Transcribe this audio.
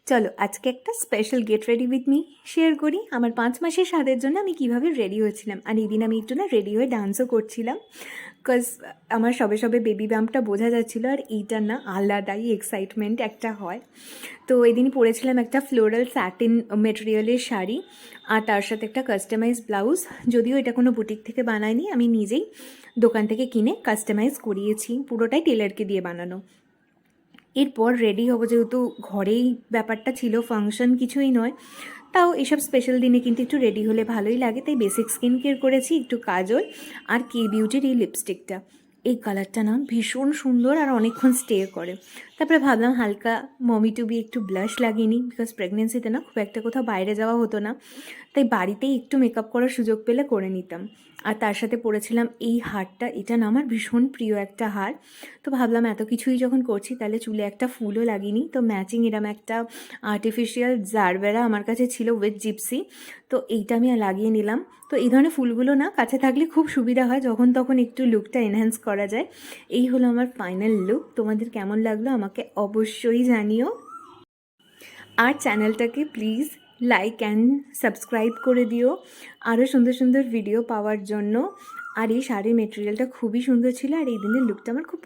চলো আজকে একটা special get ready with me share করি আমার 5 মাসের স্বাদের জন্য আমি কিভাবে রেডি হয়েছিলাম। আর এই দিন আমি একটু না রেডি হয়ে ডান্সও করছিলাম, বিকজ আমার সবে সবে বেবি বাম্পটা বোঝা যাচ্ছিলো। আর এইটা না আলাদাই এক্সাইটমেন্ট একটা হয়। তো এই দিনই পরেছিলাম একটা ফ্লোরাল স্যাটিন মেটেরিয়ালের শাড়ি, আর তার সাথে একটা কাস্টমাইজ ব্লাউজ। যদিও এটা কোনো বুটিক থেকে বানাইনি, আমি নিজেই দোকান থেকে কিনে কাস্টমাইজ করিয়েছি, পুরোটাই টেলারকে দিয়ে বানানো। এরপর রেডি হবো, যেহেতু ঘরেই ব্যাপারটা ছিল, ফাংশন কিছুই নয়, তাও এসব স্পেশাল দিনে কিন্তু একটু রেডি হলে ভালোই লাগে। তাই বেসিক স্কিন কেয়ার করেছি, একটু কাজল আর কে বিউটির এই লিপস্টিকটা। এই কালারটা না ভীষণ সুন্দর আর অনেকক্ষণ স্টে করে। তারপরে ভাবলাম হালকা মমি টু বি একটু ব্লাশ লাগিয়ে নিই, বিকজ প্রেগনেন্সিতে না খুব একটা কোথাও বাইরে যাওয়া হতো না, তাই বাড়িতেই একটু মেকআপ করার সুযোগ পেলে করে নিতাম। আর তার সাথে পরেছিলাম এই হারটা, এটা না আমার ভীষণ প্রিয় একটা হার। তো ভাবলাম এত কিছুই যখন করছি তাহলে চুলে একটা ফুলও লাগিনি, তো ম্যাচিং এরম একটা আর্টিফিশিয়াল জারবেরা আমার কাছে ছিল উইথ জিপসি, তো এইটা আমি লাগিয়ে নিলাম। তো এই ধরনের ফুলগুলো না কাছে থাকলে খুব সুবিধা হয়, যখন তখন একটু লুকটা এনহ্যান্স করা যায়। এই হলো আমার ফাইনাল লুক। তোমাদের কেমন লাগলো আমাকে অবশ্যই জানিও। আর চ্যানেলটাকে প্লিজ লাইক অ্যান্ড সাবস্ক্রাইব করে দিও আরও সুন্দর সুন্দর ভিডিও পাওয়ার জন্য। আর এই শাড়ির মেটেরিয়ালটা খুবই সুন্দর ছিল, আর এই দিনের লুকটা আমার খুব